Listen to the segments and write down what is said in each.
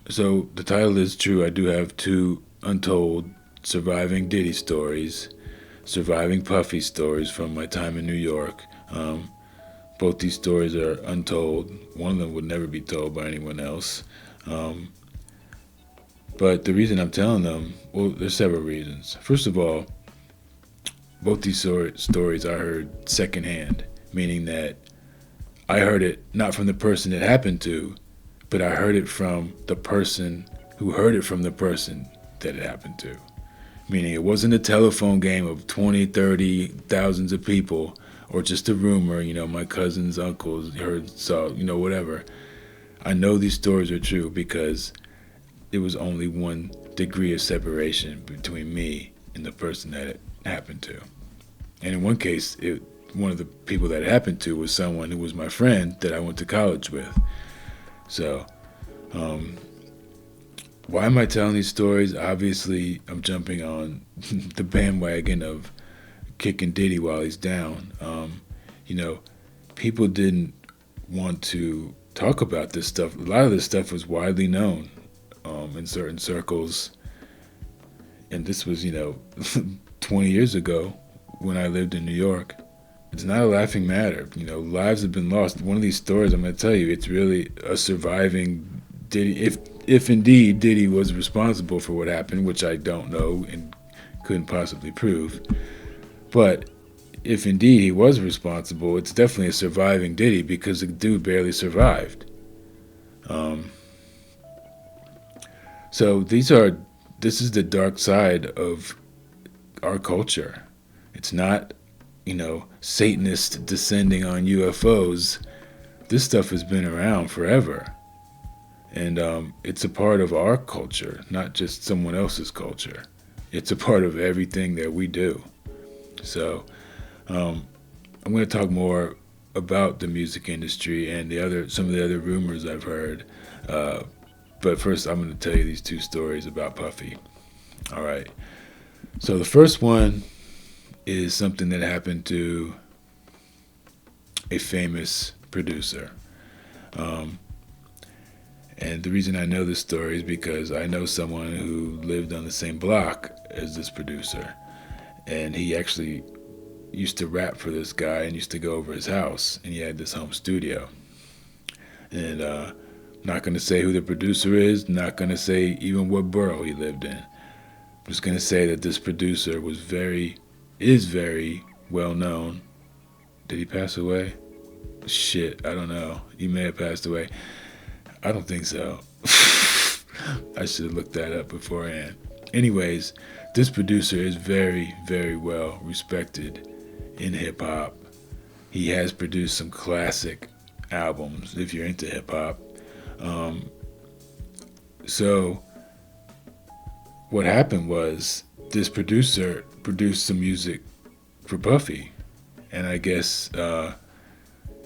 So the title is true. I do have two untold surviving Diddy stories, surviving Puffy stories from my time in New York. Both these stories are untold. One of them would never be told by anyone else. Um, but the reason I'm telling them, well, there's several reasons. First of all, both these stories I heard secondhand, meaning that I heard it not from the person it happened to, but I heard it from the person who heard it from the person that it happened to. Meaning it wasn't a telephone game of 20, 30, thousands of people or just a rumor, my cousins, uncles heard, saw, whatever. I know these stories are true because there was only one degree of separation between me and the person that it happened to. And in one case, one of the people that it happened to was someone who was my friend that I went to college with. So, um, why am I telling these stories? Obviously, I'm jumping on the bandwagon of kicking Diddy while he's down. You know, people didn't want to talk about this stuff. A lot of this stuff was widely known in certain circles, and this was, 20 years ago when I lived in New York. It's not a laughing matter. Lives have been lost. One of these stories I'm going to tell you, it's really a surviving Diddy. If indeed Diddy was responsible for what happened, which I don't know and couldn't possibly prove, but if indeed he was responsible, it's definitely a surviving Diddy because the dude barely survived. Um, so this is the dark side of our culture. It's not, Satanists descending on UFOs. This stuff has been around forever. And it's a part of our culture, not just someone else's culture. It's a part of everything that we do. So um, I'm going to talk more about the music industry and some of the other rumors I've heard. Uh, but first, I'm going to tell you these two stories about Puffy. All right. So the first one is something that happened to a famous producer. Um, and the reason I know this story is because I know someone who lived on the same block as this producer. And he actually used to rap for this guy and used to go over his house. And he had this home studio. And not going to say who the producer is, not going to say even what borough he lived in. I'm just going to say that this producer is very well known. Did he pass away? Shit, I don't know. He may have passed away. I don't think so. I should have looked that up beforehand. Anyways, this producer is very, very well respected in hip hop. He has produced some classic albums if you're into hip hop. Um, so, what happened was this producer produced some music for Puffy. And I guess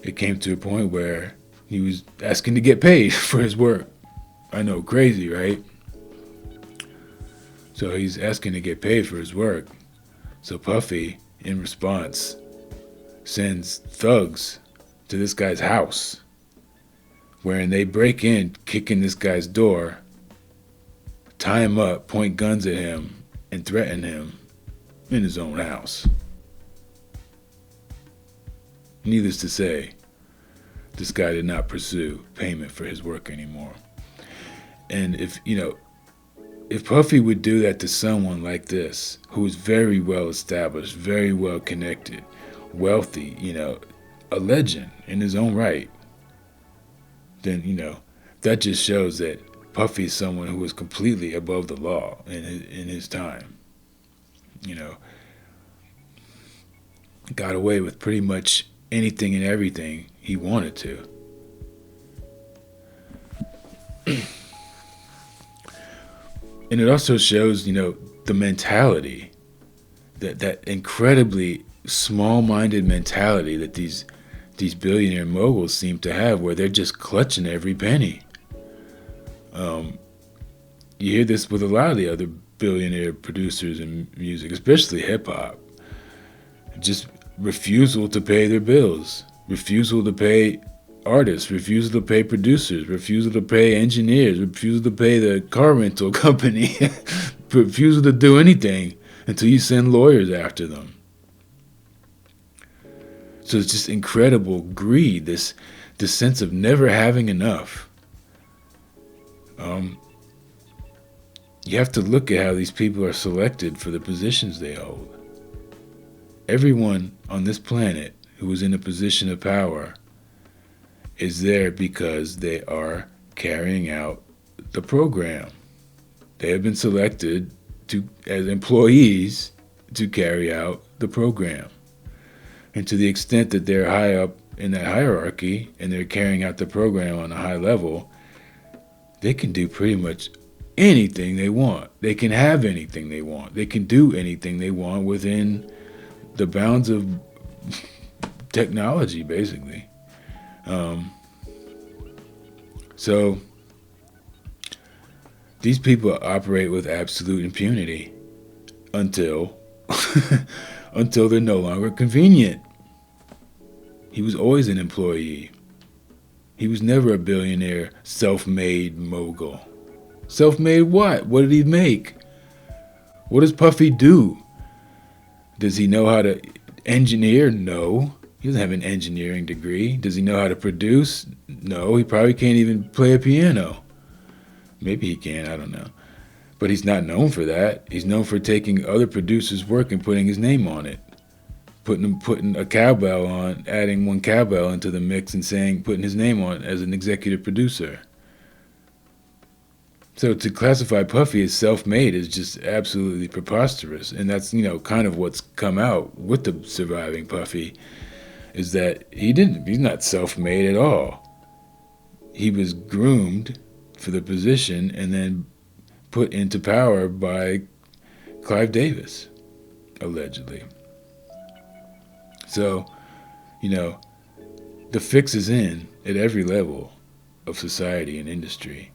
it came to a point where he was asking to get paid for his work. I know, crazy, right? So he's asking to get paid for his work. So Puffy, in response, sends thugs to this guy's house, wherein they break in, kick in this guy's door, tie him up, point guns at him, and threaten him in his own house. Needless to say, this guy did not pursue payment for his work anymore. And if Puffy would do that to someone like this, who is very well established, very well connected, wealthy, a legend in his own right, then, that just shows that Puffy is someone who was completely above the law in his time. You know, got away with pretty much anything and everything he wanted to. And it also shows, the mentality, that incredibly small-minded mentality that these billionaire moguls seem to have, where they're just clutching every penny. Um, you hear this with a lot of the other billionaire producers in music, especially hip hop. Just refusal to pay their bills, refusal to pay artists, refusal to pay producers, refusal to pay engineers, refusal to pay the car rental company, refusal to do anything until you send lawyers after them. So it's just incredible greed, this sense of never having enough. Um, you have to look at how these people are selected for the positions they hold. Everyone on this planet who is in a position of power is there because they are carrying out the program. They have been selected as employees to carry out the program. And to the extent that they're high up in that hierarchy and they're carrying out the program on a high level, they can do pretty much anything they want. They can have anything they want. They can do anything they want within the bounds of technology, basically. Um, so these people operate with absolute impunity until until they're no longer convenient. He was always an employee. He was never a billionaire, self-made mogul. Self-made what? What did he make? What does Puffy do? Does he know how to engineer? No. He doesn't have an engineering degree. Does he know how to produce? No. He probably can't even play a piano. Maybe he can, I don't know. But he's not known for that. He's known for taking other producers' work and putting his name on it. Putting a cowbell on, adding one cowbell into the mix and putting his name on it as an executive producer. So to classify Puffy as self-made is just absolutely preposterous. And that's, kind of what's come out with the surviving Puffy, is that he's not self-made at all. He was groomed for the position and then put into power by Clive Davis, allegedly. So, the fix is in at every level of society and industry.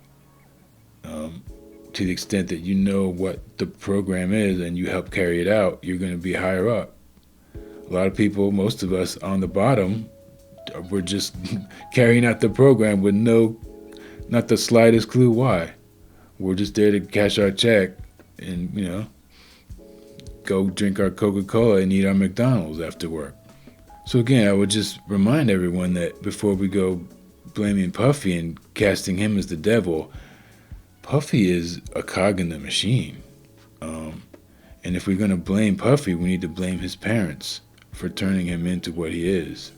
To the extent that you know what the program is and you help carry it out, you're going to be higher up. A lot of people, most of us on the bottom, we're just carrying out the program with not the slightest clue why. We're just there to cash our check and, go drink our Coca-Cola and eat our McDonald's after work. So again, I would just remind everyone that before we go blaming Puffy and casting him as the devil, Puffy is a cog in the machine. And if we're going to blame Puffy, we need to blame his parents for turning him into what he is.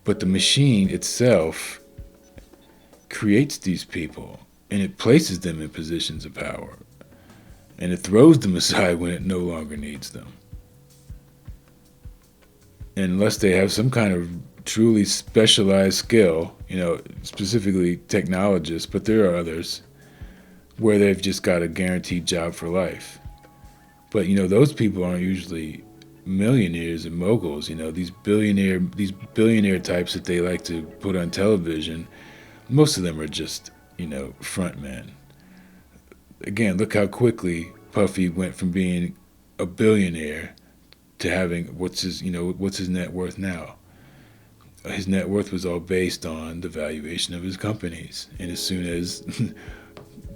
But the machine itself creates these people, and it places them in positions of power. And it throws them aside when it no longer needs them. Unless they have some kind of truly specialized skill, specifically technologists, but there are others where they've just got a guaranteed job for life. But, those people aren't usually millionaires and moguls, these billionaire types that they like to put on television. Most of them are just, front men. Again, look how quickly Puffy went from being a billionaire to having what's his net worth now. His net worth was all based on the valuation of his companies. And as soon as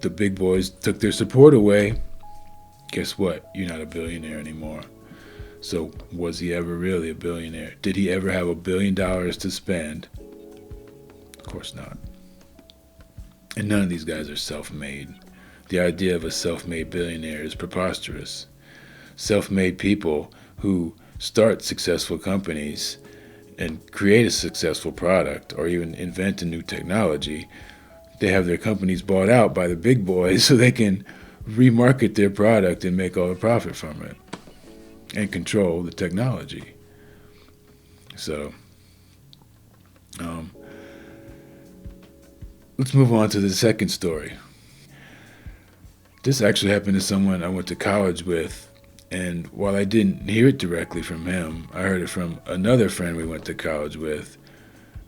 the big boys took their support away, guess what? You're not a billionaire anymore. So was he ever really a billionaire? Did he ever have $1 billion to spend? Of course not. And none of these guys are self-made. The idea of a self-made billionaire is preposterous. Self-made people who start successful companies and create a successful product or even invent a new technology, they have their companies bought out by the big boys so they can remarket their product and make all the profit from it and control the technology. So, let's move on to the second story. This actually happened to someone I went to college with, and while I didn't hear it directly from him, I heard it from another friend we went to college with,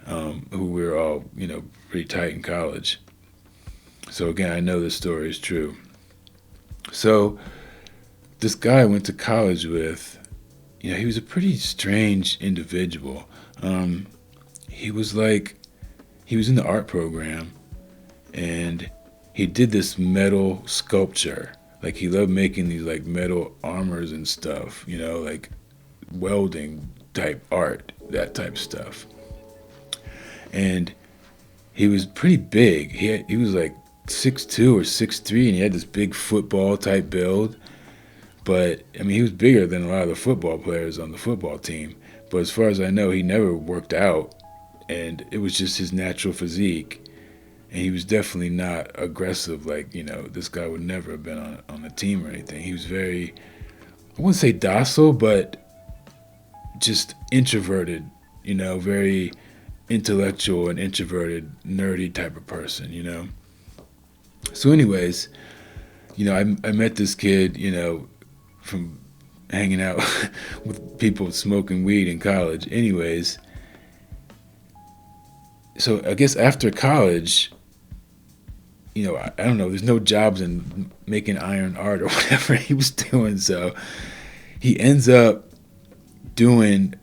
who we were all, pretty tight in college. So again, I know this story is true. So this guy I went to college with, he was a pretty strange individual. Um, he was like, he was in the art program, and he did this metal sculpture. Like he loved making these like metal armors and stuff, like welding type art, that type stuff. And he was pretty big. He was like 6'2" or 6'3", and he had this big football type build. But I mean, he was bigger than a lot of the football players on the football team. But as far as I know, he never worked out, and it was just his natural physique. And he was definitely not aggressive. Like, this guy would never have been on a team or anything. He was very, I wouldn't say docile, but just introverted. Very intellectual and introverted, nerdy type of person. So, anyways, I met this kid, from hanging out with people smoking weed in college. Anyways, so I guess after college, I don't know, there's no jobs in making iron art or whatever he was doing. So he ends up doing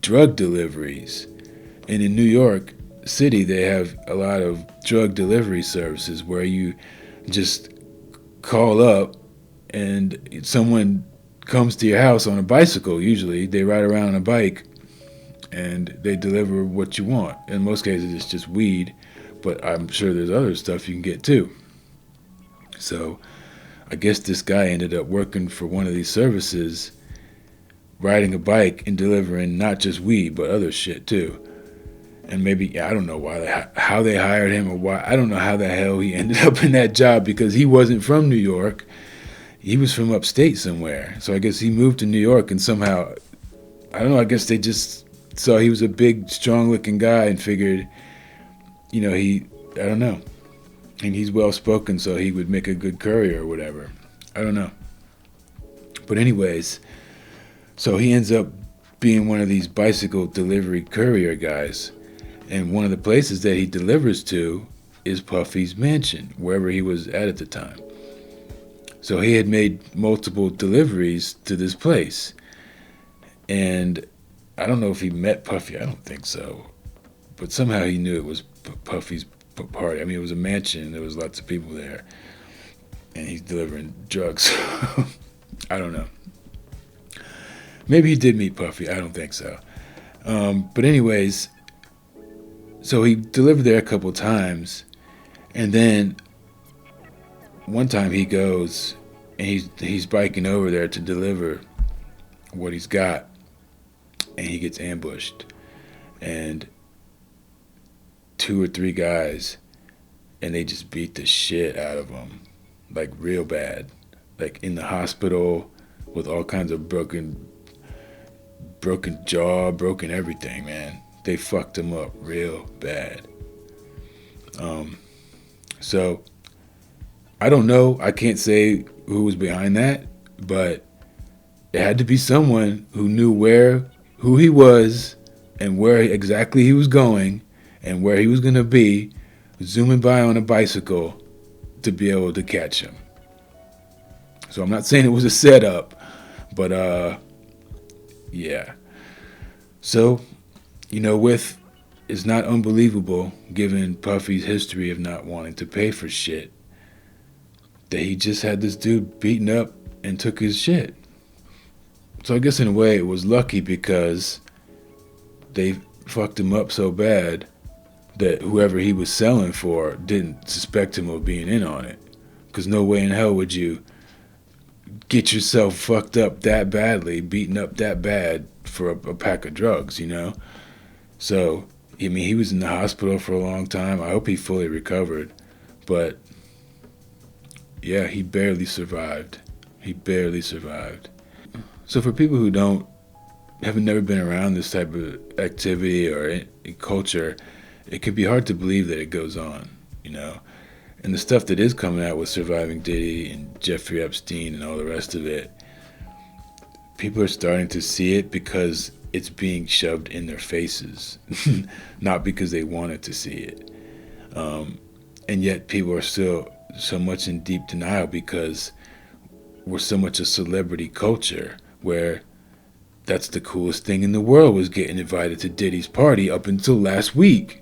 drug deliveries. And in New York City, they have a lot of drug delivery services where you just call up and someone comes to your house on a bicycle. Usually they ride around on a bike and they deliver what you want. In most cases, it's just weed, but I'm sure there's other stuff you can get too. So I guess this guy ended up working for one of these services, riding a bike and delivering not just weed, but other shit too. And maybe, I don't know how they hired him, or why. I don't know how the hell he ended up in that job, because he wasn't from New York. He was from upstate somewhere. So I guess he moved to New York, and somehow, I don't know, I guess they just saw he was a big, strong-looking guy and figured, I don't know. And he's well-spoken, so he would make a good courier or whatever. I don't know. But anyways, so he ends up being one of these bicycle delivery courier guys. And one of the places that he delivers to is Puffy's mansion, wherever he was at the time. So he had made multiple deliveries to this place. And I don't know if he met Puffy. I don't think so. But somehow he knew it was Puffy's party. I mean, it was a mansion. There was lots of people there. And he's delivering drugs. I don't know. Maybe he did meet Puffy. I don't think so. But anyways, so he delivered there a couple times. And then one time he goes and he's biking over there to deliver what he's got. And he gets ambushed. And 2 or 3 guys, and they just beat the shit out of him. Like real bad. Like in the hospital with all kinds of broken jaw, broken everything, man. They fucked him up real bad. So I don't know. I can't say who was behind that, but it had to be someone who knew who he was and where exactly he was going and where he was going to be, zooming by on a bicycle to be able to catch him. So I'm not saying it was a setup, but yeah. So, it's not unbelievable, given Puffy's history of not wanting to pay for shit, that he just had this dude beaten up and took his shit. So I guess in a way it was lucky, because they fucked him up so bad that whoever he was selling for didn't suspect him of being in on it. Because no way in hell would you get yourself fucked up that badly, beaten up that bad for a pack of drugs, So, I mean, he was in the hospital for a long time. I hope he fully recovered. But, yeah, he barely survived. He barely survived. So for people who haven't never been around this type of activity or culture, it can be hard to believe that it goes on, And the stuff that is coming out with Surviving Diddy and Jeffrey Epstein and all the rest of it, people are starting to see it because it's being shoved in their faces, not because they wanted to see it. And yet people are still so much in deep denial, because we're so much a celebrity culture where that's the coolest thing in the world, was getting invited to Diddy's party up until last week.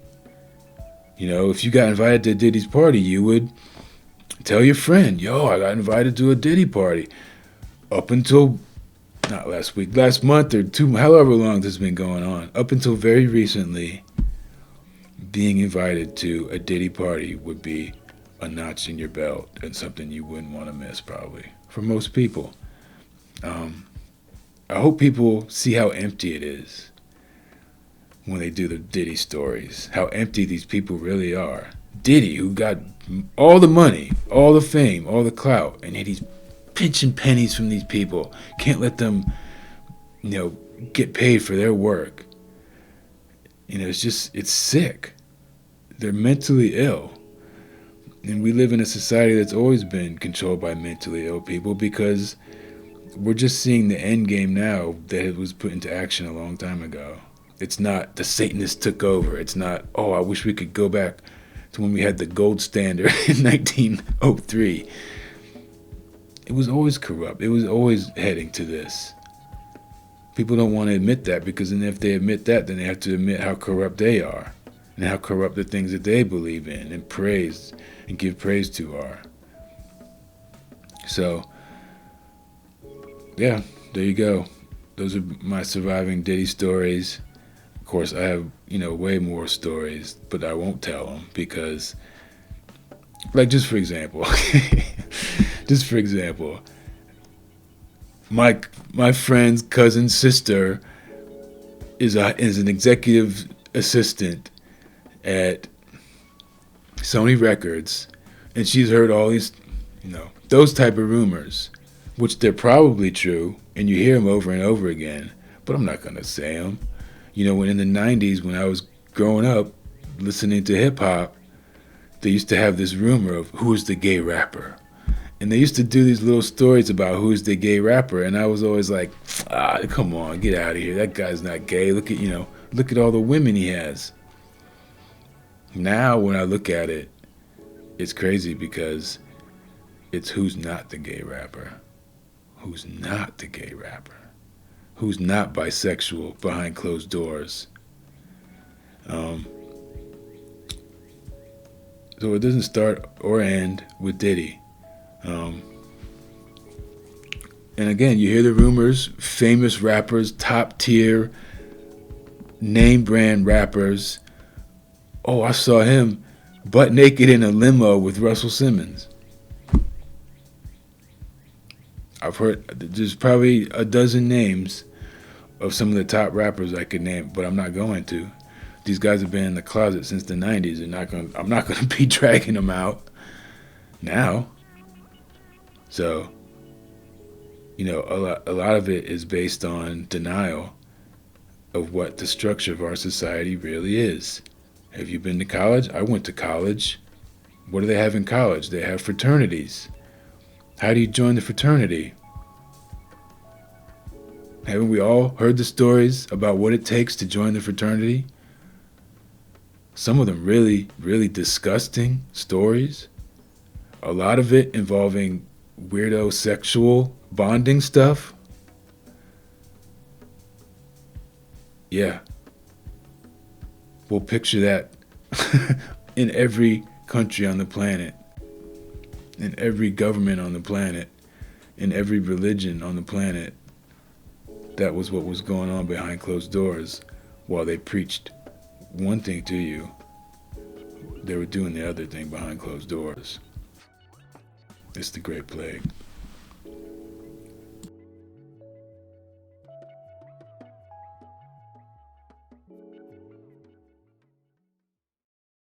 You know, if you got invited to Diddy's party, you would tell your friend, yo, I got invited to a Diddy party. Up until, not last week, last month or two, however long this has been going on, up until very recently, being invited to a Diddy party would be a notch in your belt and something you wouldn't want to miss, probably, for most people. I hope people see how empty it is when they do the Diddy stories, how empty these people really are. Diddy, who got all the money, all the fame, all the clout, and yet he's pinching pennies from these people. Can't let them, get paid for their work. It's sick. They're mentally ill. And we live in a society that's always been controlled by mentally ill people, because we're just seeing the end game now that it was put into action a long time ago. It's not the Satanists took over. It's not, I wish we could go back to when we had the gold standard in 1903. It was always corrupt. It was always heading to this. People don't want to admit that, because then if they admit that, then they have to admit how corrupt they are and how corrupt the things that they believe in and praise and give praise to are. So, yeah, there you go. Those are my surviving Diddy stories. Of course, I have, way more stories, but I won't tell them because, just for example, my friend's cousin's sister is an executive assistant at Sony Records, and she's heard all these, those type of rumors, which they're probably true, and you hear them over and over again, but I'm not going to say them. When in the 90s, when I was growing up listening to hip-hop, they used to have this rumor of who's the gay rapper. And they used to do these little stories about who's the gay rapper, and I was always like, come on, get out of here. That guy's not gay. Look at all the women he has. Now, when I look at it, it's crazy, because it's who's not the gay rapper. Who's not the gay rapper? Who's not bisexual behind closed doors? So it doesn't start or end with Diddy. And again, you hear the rumors, famous rappers, top tier, name brand rappers. Oh, I saw him butt naked in a limo with Russell Simmons. I've heard there's probably a dozen names of some of the top rappers I could name, but I'm not going to. These guys have been in the closet since the 90s, and I'm not going to be dragging them out now. So, a lot of it is based on denial of what the structure of our society really is. Have you been to college? I went to college. What do they have in college? They have fraternities. How do you join the fraternity? Haven't we all heard the stories about what it takes to join the fraternity? Some of them really, really disgusting stories. A lot of it involving weirdo sexual bonding stuff. Yeah. We'll picture that in every country on the planet, in every government on the planet, in every religion on the planet. That was what was going on behind closed doors. While they preached one thing to you, they were doing the other thing behind closed doors. It's the Great Plague.